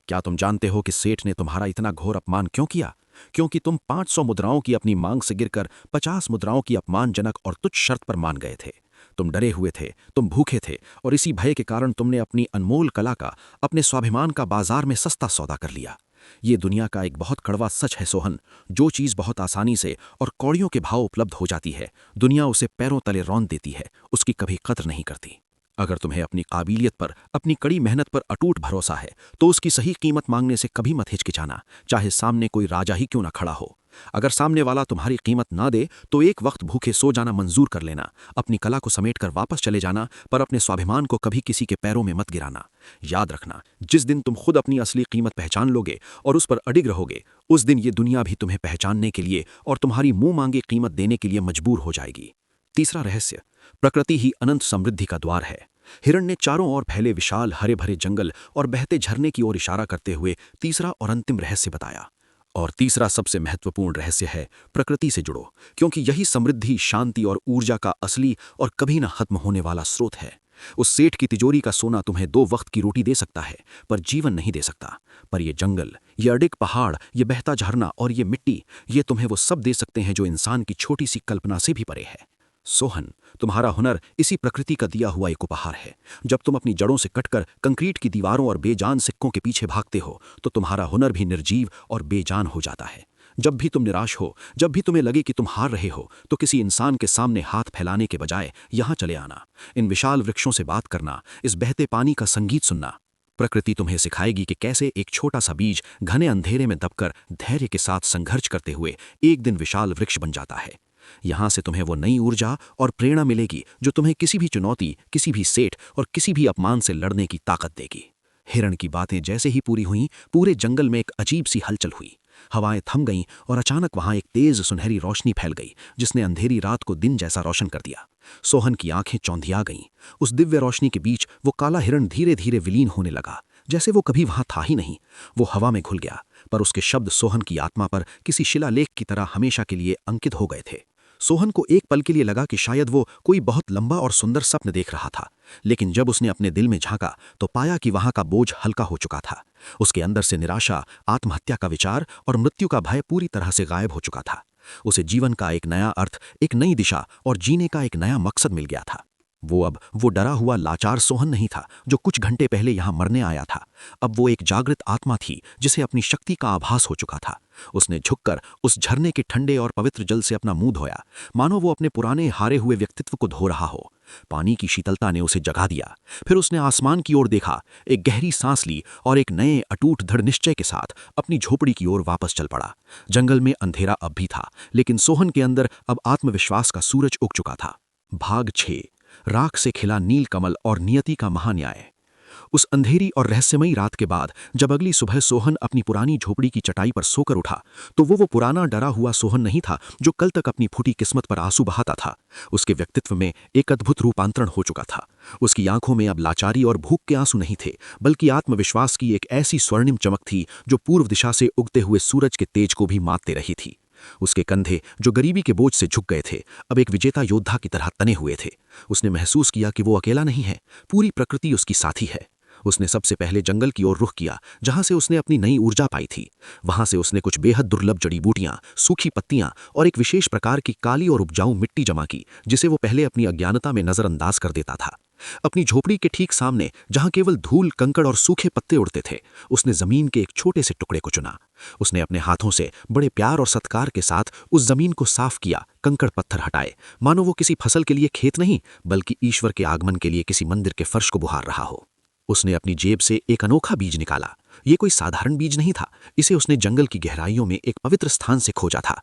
[SPEAKER 1] क्या तुम जानते हो कि सेठ ने तुम्हारा इतना घोर अपमान क्यों किया? क्योंकि तुम 500 मुद्राओं की अपनी मांग से गिरकर 50 मुद्राओं की अपमानजनक और तुच्छ शर्त पर मान गए थे। तुम डरे हुए थे, तुम भूखे थे, और इसी भय के कारण तुमने अपनी अनमोल कला का, अपने स्वाभिमान का बाजार में सस्ता सौदा कर लिया। ये दुनिया का एक बहुत कड़वा सच है सोहन। जो चीज बहुत आसानी से और कौड़ियों के भाव उपलब्ध हो जाती है, दुनिया उसे पैरों तले रौंद देती है, उसकी कभी कद्र नहीं करती। अगर तुम्हें अपनी काबिलियत पर, अपनी कड़ी मेहनत पर अटूट भरोसा है, तो उसकी सही कीमत मांगने से कभी मत हिचकिचाना, चाहे सामने कोई राजा ही क्यों ना खड़ा हो। अगर सामने वाला तुम्हारी कीमत ना दे तो एक वक्त भूखे सो जाना मंजूर कर लेना, अपनी कला को समेटकर वापस चले जाना, पर अपने स्वाभिमान को कभी किसी के पैरों में मत गिराना। याद रखना, जिस दिन तुम खुद अपनी असली कीमत पहचान लोगे और उस पर अडिग रहोगे, उस दिन ये दुनिया भी तुम्हें पहचानने के लिए और तुम्हारी मुंह मांगे कीमत देने के लिए मजबूर हो जाएगी। तीसरा रहस्य, प्रकृति ही अनंत समृद्धि का द्वार है। हिरण ने चारों ओर फैले विशाल हरे भरे जंगल और बहते झरने की ओर इशारा करते हुए तीसरा और अंतिम रहस्य बताया। और तीसरा सबसे महत्वपूर्ण रहस्य है, प्रकृति से जुड़ो, क्योंकि यही समृद्धि, शांति और ऊर्जा का असली और कभी न खत्म होने वाला स्रोत है। उस सेठ की तिजोरी का सोना तुम्हें 2 वक्त की रोटी दे सकता है, पर जीवन नहीं दे सकता। पर ये जंगल, ये अडिग पहाड़, ये बहता झरना और ये मिट्टी, ये तुम्हें वो सब दे सकते हैं जो इंसान की छोटी सी कल्पना से भी परे है। सोहन, तुम्हारा हुनर इसी प्रकृति का दिया हुआ एक उपहार है। जब तुम अपनी जड़ों से कटकर कंक्रीट की दीवारों और बेजान सिक्कों के पीछे भागते हो, तो तुम्हारा हुनर भी निर्जीव और बेजान हो जाता है। जब भी तुम निराश हो, जब भी तुम्हें लगे कि तुम हार रहे हो, तो किसी इंसान के सामने हाथ फैलाने के बजाय यहाँ चले आना, इन विशाल वृक्षों से बात करना, इस बहते पानी का संगीत सुनना। प्रकृति तुम्हें सिखाएगी कि कैसे एक छोटा सा बीज घने अंधेरे में दबकर धैर्य के साथ संघर्ष करते हुए एक दिन विशाल वृक्ष बन जाता है। यहां से तुम्हें वो नई ऊर्जा और प्रेरणा मिलेगी जो तुम्हें किसी भी चुनौती, किसी भी सेठ और किसी भी अपमान से लड़ने की ताकत देगी। हिरण की बातें जैसे ही पूरी हुईं, पूरे जंगल में एक अजीब सी हलचल हुई। हवाएं थम गईं और अचानक वहां एक तेज सुनहरी रोशनी फैल गई, जिसने अंधेरी रात को दिन जैसा रोशन कर दिया। सोहन की आंखें चौंधिया गईं। उस दिव्य रोशनी के बीच वो काला हिरण धीरे धीरे विलीन होने लगा, जैसे वो कभी वहां था ही नहीं। वो हवा में घुल गया, पर उसके शब्द सोहन की आत्मा पर किसी शिलालेख की तरह हमेशा के लिए अंकित हो गए थे। सोहन को एक पल के लिए लगा कि शायद वो कोई बहुत लंबा और सुंदर स्वप्न देख रहा था, लेकिन जब उसने अपने दिल में झांका तो पाया कि वहां का बोझ हल्का हो चुका था। उसके अंदर से निराशा, आत्महत्या का विचार और मृत्यु का भय पूरी तरह से गायब हो चुका था। उसे जीवन का एक नया अर्थ, एक नई दिशा और जीने का एक नया मकसद मिल गया था। वो डरा हुआ लाचार सोहन नहीं था जो कुछ घंटे पहले यहां मरने आया था। अब वो एक जागृत आत्मा थी जिसे अपनी शक्ति का आभास हो चुका था। उसने झुककर उस झरने के ठंडे और पवित्र जल से अपना मुंह धोया, मानो वो अपने पुराने हारे हुए व्यक्तित्व को धो रहा हो। पानी की शीतलता ने उसे जगा दिया। फिर उसने आसमान की ओर देखा, एक गहरी सांस ली और एक नए अटूट दृढ़ निश्चय के साथ अपनी झोपड़ी की ओर वापस चल पड़ा। जंगल में अंधेरा अब भी था, लेकिन सोहन के अंदर अब आत्मविश्वास का सूरज उग चुका था। भाग 6, राख से खिला नील कमल और नियति का महान्याय। उस अंधेरी और रहस्यमयी रात के बाद जब अगली सुबह सोहन अपनी पुरानी झोपड़ी की चटाई पर सोकर उठा, तो वो पुराना डरा हुआ सोहन नहीं था जो कल तक अपनी फूटी किस्मत पर आंसू बहाता था। उसके व्यक्तित्व में एक अद्भुत रूपांतरण हो चुका था। उसकी आंखों में अब लाचारी और भूख के आंसू नहीं थे, बल्कि आत्मविश्वास की एक ऐसी स्वर्णिम चमक थी जो पूर्व दिशा से उगते हुए सूरज के तेज को भी मात दे रही थी।
[SPEAKER 2] उसके कंधे, जो गरीबी के बोझ से झुक गए थे, अब एक विजेता योद्धा की तरह तने हुए थे। उसने महसूस किया कि वो अकेला नहीं है, पूरी प्रकृति उसकी साथी है। उसने सबसे पहले जंगल की ओर रुख किया, जहां से उसने अपनी नई ऊर्जा पाई थी। वहां से उसने कुछ बेहद दुर्लभ जड़ी बूटियां, सूखी पत्तियां और एक विशेष प्रकार की काली और उपजाऊ मिट्टी जमा की, जिसे वो पहले अपनी अज्ञानता में नजरअंदाज कर देता था। अपनी झोपड़ी के ठीक सामने, जहां केवल धूल, कंकड़ और सूखे पत्ते उड़ते थे, उसने जमीन के एक छोटे से टुकड़े को चुना। उसने अपने हाथों से बड़े प्यार और सत्कार के साथ उस जमीन को साफ किया, कंकड़ पत्थर हटाए, मानो वो किसी फसल के लिए खेत नहीं, बल्कि ईश्वर के आगमन के लिए किसी मंदिर के फर्श को बुहार रहा हो। उसने अपनी जेब से एक अनोखा बीज निकाला। ये कोई साधारण बीज नहीं था, इसे उसने जंगल की गहराइयों में एक पवित्र स्थान से खोजा था।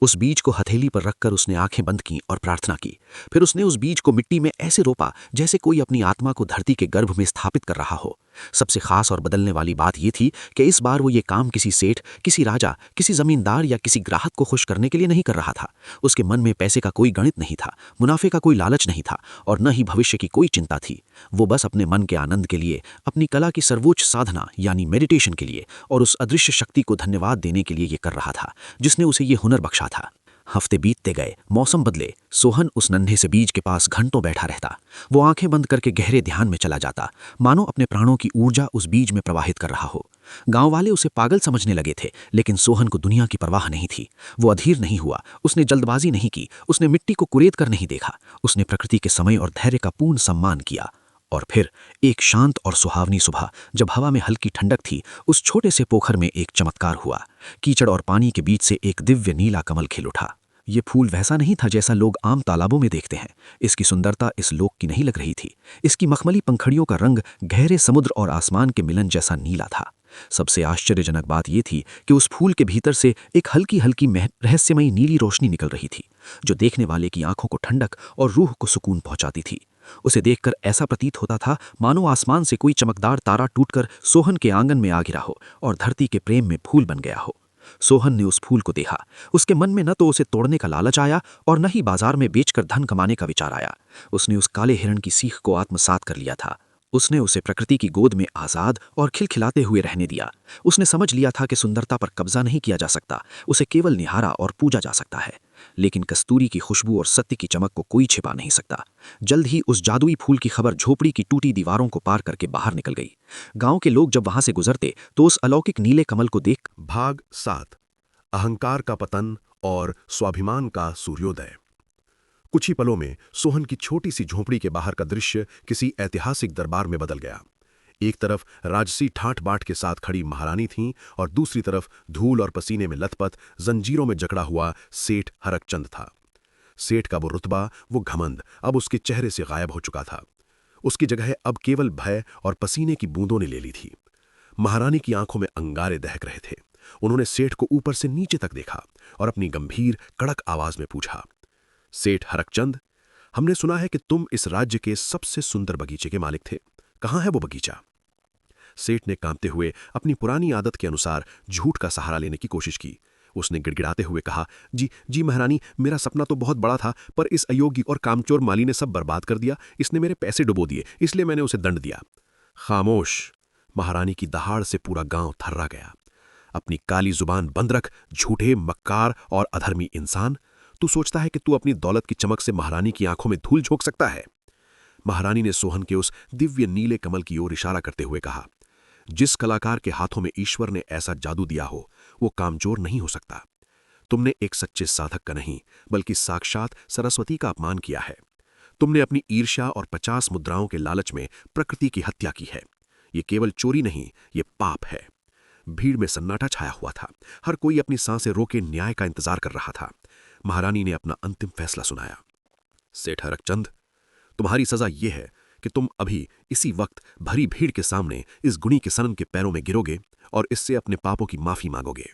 [SPEAKER 2] उस बीज को हथेली पर रखकर उसने आंखें बंद की और प्रार्थना की। फिर उसने उस बीज को मिट्टी में ऐसे रोपा जैसे कोई अपनी आत्मा को धरती के गर्भ में स्थापित कर रहा हो। सबसे खास और बदलने वाली बात यह थी कि इस बार वो ये काम किसी सेठ, किसी राजा, किसी जमींदार या किसी ग्राहक को खुश करने के लिए नहीं कर रहा था। उसके मन में पैसे का कोई गणित नहीं था, मुनाफे का कोई लालच नहीं था और न ही भविष्य की कोई चिंता थी। वो बस अपने मन के आनंद के लिए, अपनी कला की सर्वोच्च साधना यानी मेडिटेशन के लिए और उस अदृश्य शक्ति को धन्यवाद देने के लिए ये कर रहा था, जिसने उसे ये हुनर बख्शा था। हफ्ते बीतते गए, मौसम बदले। सोहन उस नन्हे से बीज के पास घंटों बैठा रहता। वो आंखें बंद करके गहरे ध्यान में चला जाता, मानो अपने प्राणों की ऊर्जा उस बीज में प्रवाहित कर रहा हो। गांव वाले उसे पागल समझने लगे थे, लेकिन सोहन को दुनिया की परवाह नहीं थी। वो अधीर नहीं हुआ, उसने जल्दबाजी नहीं की, उसने मिट्टी को कुरेद कर नहीं देखा। उसने प्रकृति के समय और धैर्य का पूर्ण सम्मान किया। और फिर एक शांत और सुहावनी सुबह, जब हवा में हल्की ठंडक थी, उस छोटे से पोखर में एक चमत्कार हुआ। कीचड़ और पानी के बीच से एक दिव्य नीला कमल खिल उठा। ये फूल वैसा नहीं था जैसा लोग आम तालाबों में देखते हैं। इसकी सुंदरता इस लोक की नहीं लग रही थी। इसकी मखमली पंखड़ियों का रंग गहरे समुद्र और आसमान के मिलन जैसा नीला था। सबसे आश्चर्यजनक बात यह थी कि उस फूल के भीतर से एक हल्की हल्की रहस्यमयी नीली रोशनी निकल रही थी, जो देखने वाले की आंखों को ठंडक और रूह को सुकून पहुंचाती थी। उसे देखकर ऐसा प्रतीत होता था मानो आसमान से कोई चमकदार तारा टूटकर सोहन के आंगन में आ गिरा हो और धरती के प्रेम में फूल बन गया हो। सोहन ने उस फूल को देखा। उसके मन में न तो उसे तोड़ने का लालच आया और न ही बाजार में बेचकर धन कमाने का विचार आया। उसने उस काले हिरण की सीख को आत्मसात कर लिया था। उसने उसे प्रकृति की गोद में आजाद और खिलखिलाते हुए रहने दिया। उसने समझ लिया था कि सुंदरता पर कब्जा नहीं किया जा सकता, उसे केवल निहारा और पूजा जा सकता है। लेकिन कस्तूरी की खुशबू और सत्य की चमक को कोई छिपा नहीं सकता। जल्द ही उस जादुई फूल की खबर झोपड़ी की टूटी दीवारों को पार करके बाहर निकल गई। गांव के लोग जब वहां से गुजरते तो उस अलौकिक नीले कमल को देख
[SPEAKER 1] भाग 7 अहंकार का पतन और स्वाभिमान का सूर्योदय। कुछ ही पलों में सोहन की छोटी सी झोपड़ी के बाहर का दृश्य किसी ऐतिहासिक दरबार में बदल गया। एक तरफ राजसी ठाठ बाट के साथ खड़ी महारानी थीं और दूसरी तरफ धूल और पसीने में लथपथ, जंजीरों में जकड़ा हुआ सेठ हरकचंद था। सेठ का वो रुतबा, वो घमंड अब उसके चेहरे से गायब हो चुका था। उसकी जगह अब केवल भय और पसीने की बूंदों ने ले ली थी। महारानी की आंखों में अंगारे दहक रहे थे। उन्होंने सेठ को ऊपर से नीचे तक देखा और अपनी गंभीर कड़क आवाज में पूछा, सेठ हरकचंद, हमने सुना है कि तुम इस राज्य के सबसे सुंदर बगीचे के मालिक थे। कहाँ है वो बगीचा? सेठ ने कांपते हुए अपनी पुरानी आदत के अनुसार झूठ का सहारा लेने की कोशिश की। उसने गिड़गिड़ाते हुए कहा, जी महारानी, मेरा सपना तो बहुत बड़ा था, पर इस अयोग्य और कामचोर माली ने सब बर्बाद कर दिया। इसने मेरे पैसे डुबो दिए, इसलिए मैंने उसे दंड दिया। खामोश! महारानी की दहाड़ से पूरा गांव थर्रा गया। अपनी काली जुबान बंद रख, झूठे, मक्कार और अधर्मी इंसान। तू सोचता है कि तू अपनी दौलत की चमक से महारानी की आंखों में धूल झोंक सकता है? महारानी ने सोहन के उस दिव्य नीले कमल की ओर इशारा करते हुए कहा, जिस कलाकार के हाथों में ईश्वर ने ऐसा जादू दिया हो, वो कामचोर नहीं हो सकता। तुमने एक सच्चे साधक का नहीं, बल्कि साक्षात सरस्वती का अपमान किया है। तुमने अपनी ईर्ष्या और 50 मुद्राओं के लालच में प्रकृति की हत्या की है। ये केवल चोरी नहीं, ये पाप है। भीड़ में सन्नाटा छाया हुआ था। हर कोई अपनी सांसें रोके न्याय का इंतजार कर रहा था। महारानी ने अपना अंतिम फैसला सुनाया। सेठ हरकचंद, तुम्हारी सजा यह है कि तुम अभी इसी वक्त भरी भीड़ के सामने इस गुणी के सनम के पैरों में गिरोगे और इससे अपने पापों की माफी मांगोगे।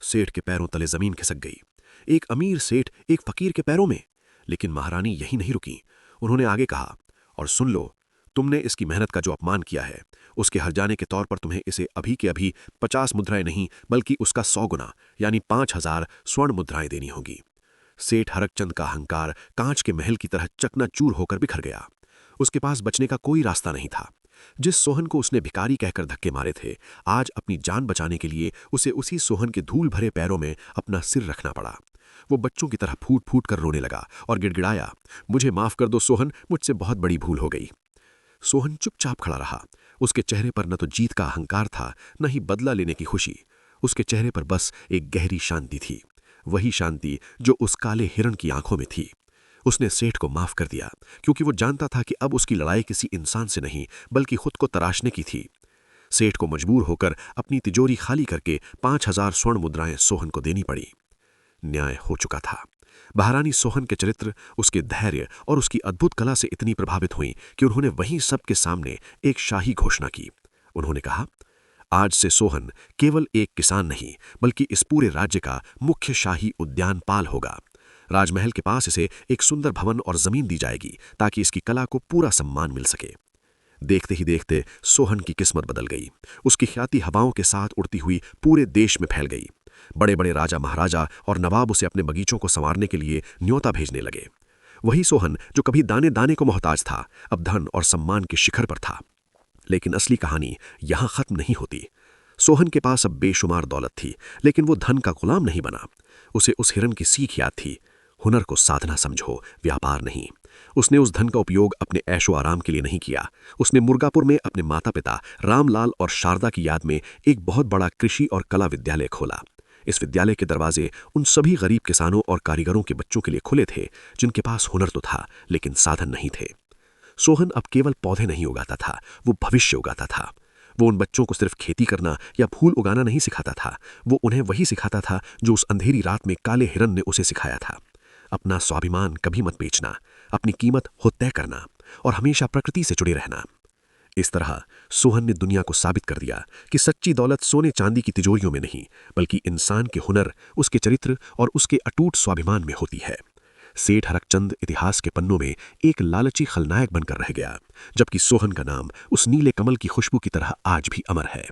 [SPEAKER 1] सेठ के पैरों तले जमीन खिसक गई। एक अमीर सेठ एक फकीर के पैरों में। लेकिन महारानी यही नहीं रुकी। उन्होंने आगे कहा, और सुन लो, तुमने इसकी मेहनत का जो अपमान किया है, उसके हर्जाने के तौर पर तुम्हें इसे अभी के अभी 50 मुद्राएं नहीं, बल्कि उसका 100 गुना यानी 5000 स्वर्ण मुद्राएं देनी होगी। सेठ हरकचंद का अहंकार कांच के महल की तरह चकनाचूर होकर बिखर गया। उसके पास बचने का कोई रास्ता नहीं था।
[SPEAKER 2] जिस सोहन को उसने भिखारी कहकर धक्के मारे थे, आज अपनी जान बचाने के लिए उसे उसी सोहन के धूल भरे पैरों में अपना सिर रखना पड़ा। वो बच्चों की तरह फूट फूट कर रोने लगा और गिड़गिड़ाया, मुझे माफ कर दो सोहन, मुझसे बहुत बड़ी भूल हो गई। सोहन चुपचाप खड़ा रहा। उसके चेहरे पर न तो जीत का अहंकार था, न ही बदला लेने की खुशी। उसके चेहरे पर बस एक गहरी शांति थी, वही शांति जो उस काले हिरण की आंखों में थी। उसने सेठ को माफ कर दिया, क्योंकि वो जानता था कि अब उसकी लड़ाई किसी इंसान से नहीं बल्कि खुद को तराशने की थी। सेठ को मजबूर होकर अपनी तिजोरी खाली करके 5,000 स्वर्ण मुद्राएं सोहन को देनी पड़ी। न्याय हो चुका था। महारानी सोहन के चरित्र, उसके धैर्य और उसकी अद्भुत कला से इतनी प्रभावित हुई कि उन्होंने वहीं सबके सामने एक शाही घोषणा की। उन्होंने कहा, आज से सोहन केवल एक किसान नहीं बल्कि इस पूरे राज्य का मुख्य शाही उद्यानपाल होगा। राजमहल के पास इसे एक सुंदर भवन और जमीन दी जाएगी ताकि इसकी कला को पूरा सम्मान मिल सके। देखते ही देखते सोहन की किस्मत बदल गई। उसकी ख्याति हवाओं के साथ उड़ती हुई पूरे देश में फैल गई। बड़े बड़े राजा महाराजा और नवाब उसे अपने बगीचों को संवारने के लिए न्योता भेजने लगे। वही सोहन जो कभी दाने दाने को मोहताज था, अब धन और सम्मान के शिखर पर था। लेकिन असली कहानी यहां खत्म नहीं होती। सोहन के पास अब बेशुमार दौलत थी, लेकिन वो धन का गुलाम नहीं बना। उसे उस हिरन की सीख याद थी, हुनर को साधना समझो, व्यापार नहीं। उसने उस धन का उपयोग अपने ऐशो आराम के लिए नहीं किया। उसने मुर्गापुर में अपने माता पिता रामलाल और शारदा की याद में एक बहुत बड़ा कृषि और कला विद्यालय खोला। इस विद्यालय के दरवाजे उन सभी गरीब किसानों और कारीगरों के बच्चों के लिए खुले थे जिनके पास हुनर तो था लेकिन साधन नहीं थे। सोहन अब केवल पौधे नहीं उगाता था, वो भविष्य उगाता था। वो उन बच्चों को सिर्फ खेती करना या फूल उगाना नहीं सिखाता था, वो उन्हें वही सिखाता था जो उस अंधेरी रात में काले हिरन ने उसे सिखाया था। अपना स्वाभिमान कभी मत बेचना, अपनी कीमत खुद तय करना और हमेशा प्रकृति से जुड़े रहना। इस तरह सोहन ने दुनिया को साबित कर दिया कि सच्ची दौलत सोने चांदी की तिजोरियों में नहीं बल्कि इंसान के हुनर, उसके चरित्र और उसके अटूट स्वाभिमान में होती है। सेठ हरकचंद इतिहास के पन्नों में एक लालची खलनायक बनकर रह गया, जबकि सोहन का नाम उस नीले कमल की खुशबू की तरह आज भी अमर है।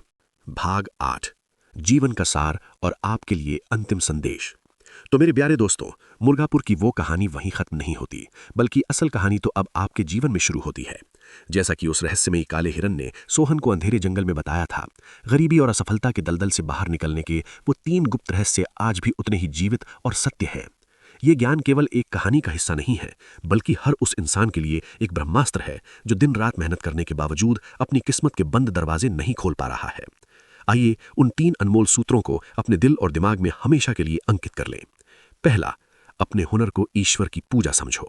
[SPEAKER 2] भाग 8, जीवन का सार और आपके लिए अंतिम संदेश। तो मेरे प्यारे दोस्तों, मुर्गापुर की वो कहानी वहीं खत्म नहीं होती, बल्कि असल कहानी तो अब आपके जीवन में शुरू होती है। जैसा कि उस रहस्यमयी काले हिरन ने सोहन को अंधेरे जंगल में बताया था, गरीबी और असफलता के दलदल से बाहर निकलने के वो 3 गुप्त रहस्य आज भी उतने ही जीवित और सत्य हैं। ये ज्ञान केवल एक कहानी का हिस्सा नहीं है, बल्कि हर उस इंसान के लिए एक ब्रह्मास्त्र है जो दिन रात मेहनत करने के बावजूद अपनी किस्मत के बंद दरवाजे नहीं खोल पा रहा है। आइए उन 3 अनमोल सूत्रों को अपने दिल और दिमाग में हमेशा के लिए अंकित कर लें। पहला, अपने हुनर को ईश्वर की पूजा समझो।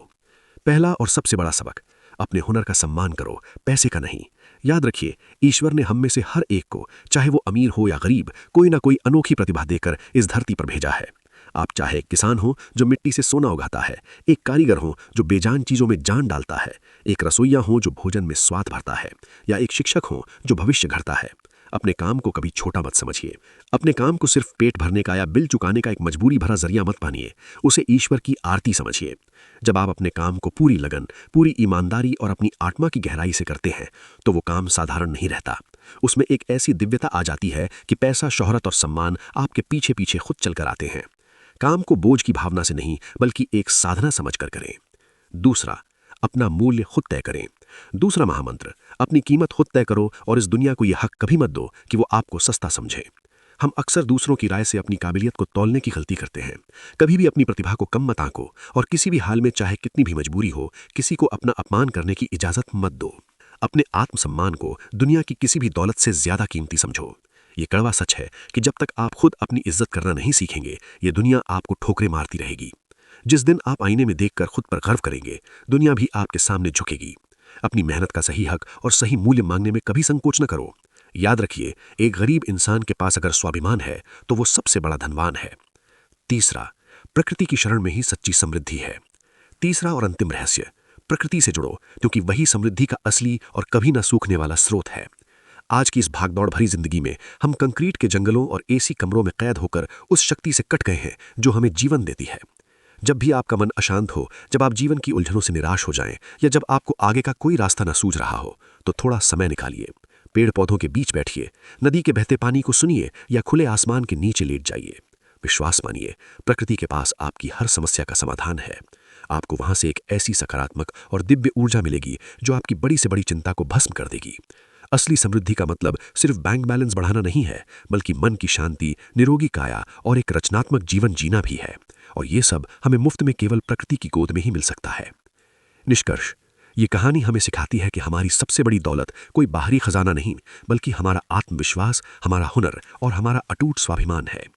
[SPEAKER 2] पहला और सबसे बड़ा सबक, अपने हुनर का सम्मान करो, पैसे का नहीं। याद रखिए, ईश्वर ने हम में से हर एक को, चाहे वो अमीर हो या गरीब, कोई ना कोई अनोखी प्रतिभा देकर इस धरती पर भेजा है। आप चाहे एक किसान हो जो मिट्टी से सोना उगाता है, एक कारीगर हो जो बेजान चीजों में जान डालता है, एक रसोइया हो जो भोजन में स्वाद भरता है, या एक शिक्षक हो जो भविष्य गढ़ता है। अपने काम को कभी छोटा मत समझिए। अपने काम को सिर्फ पेट भरने का या बिल चुकाने का एक मजबूरी भरा जरिया मत मानिए। उसे ईश्वर की आरती समझिए। जब आप अपने काम को पूरी लगन, पूरी ईमानदारी और अपनी आत्मा की गहराई से करते हैं, तो वो काम साधारण नहीं रहता। उसमें एक ऐसी दिव्यता आ जाती है कि पैसा, शोहरत और सम्मान आपके पीछे पीछे खुद चलकर आते हैं। काम को बोझ की भावना से नहीं बल्कि एक साधना समझकर करें। दूसरा, अपना मूल्य खुद तय करें। दूसरा महामंत्र, अपनी कीमत खुद तय करो और इस दुनिया को यह हक कभी मत दो कि वो आपको सस्ता समझे। हम अक्सर दूसरों की राय से अपनी काबिलियत को तौलने की गलती करते हैं। कभी भी अपनी प्रतिभा को कम मत आंको और किसी भी हाल में, चाहे कितनी भी मजबूरी हो, किसी को अपना अपमान करने की इजाजत मत दो। अपने आत्मसम्मान को दुनिया की किसी भी दौलत से ज्यादा कीमती समझो। ये कड़वा सच है कि जब तक आप खुद अपनी इज्जत करना नहीं सीखेंगे, ये दुनिया आपको ठोकरें मारती रहेगी। जिस दिन आप आईने में देखकर खुद पर गर्व करेंगे, दुनिया भी आपके सामने झुकेगी। अपनी मेहनत का सही हक और सही मूल्य मांगने में कभी संकोच न करो। याद रखिए, एक गरीब इंसान के पास अगर स्वाभिमान है तो वो सबसे बड़ा धनवान है। तीसरा, प्रकृति की शरण में ही सच्ची समृद्धि है। तीसरा और अंतिम रहस्य, प्रकृति से जुड़ो, क्योंकि वही समृद्धि का असली और कभी न सूखने वाला स्रोत है। आज की इस भागदौड़ भरी जिंदगी में हम कंक्रीट के जंगलों और एसी कमरों में कैद होकर उस शक्ति से कट गए हैं जो हमें जीवन देती है। जब भी आपका मन अशांत हो, जब आप जीवन की उलझनों से निराश हो जाएं, या जब आपको आगे का कोई रास्ता न सूझ रहा हो, तो थोड़ा समय निकालिए। पेड़ पौधों के बीच बैठिए, नदी के बहते पानी को सुनिए या खुले आसमान के नीचे लेट जाइए। विश्वास मानिए, प्रकृति के पास आपकी हर समस्या का समाधान है। आपको वहां से एक ऐसी सकारात्मक और दिव्य ऊर्जा मिलेगी जो आपकी बड़ी से बड़ी चिंता को भस्म कर देगी। असली समृद्धि का मतलब सिर्फ बैंक बैलेंस बढ़ाना नहीं है, बल्कि मन की शांति, निरोगी काया और एक रचनात्मक जीवन जीना भी है। और ये सब हमें मुफ्त में केवल प्रकृति की गोद में ही मिल सकता है। निष्कर्ष, ये कहानी हमें सिखाती है कि हमारी सबसे बड़ी दौलत कोई बाहरी खजाना नहीं, बल्कि हमारा आत्मविश्वास, हमारा हुनर और हमारा अटूट स्वाभिमान है।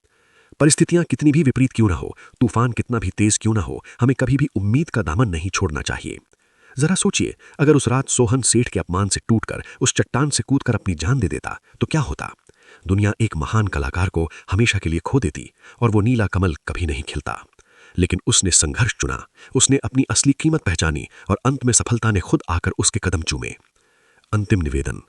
[SPEAKER 2] परिस्थितियां कितनी भी विपरीत क्यों ना हो, तूफान कितना भी तेज क्यों ना हो, हमें कभी भी उम्मीद का दामन नहीं छोड़ना चाहिए। जरा सोचिए, अगर उस रात सोहन सेठ के अपमान से टूटकर उस चट्टान से कूदकर अपनी जान दे देता तो क्या होता? दुनिया एक महान कलाकार को हमेशा के लिए खो देती और वो नीला कमल कभी नहीं खिलता। लेकिन उसने संघर्ष चुना, उसने अपनी असली कीमत पहचानी और अंत में सफलता ने खुद आकर उसके कदम चूमे। अंतिम निवेदन,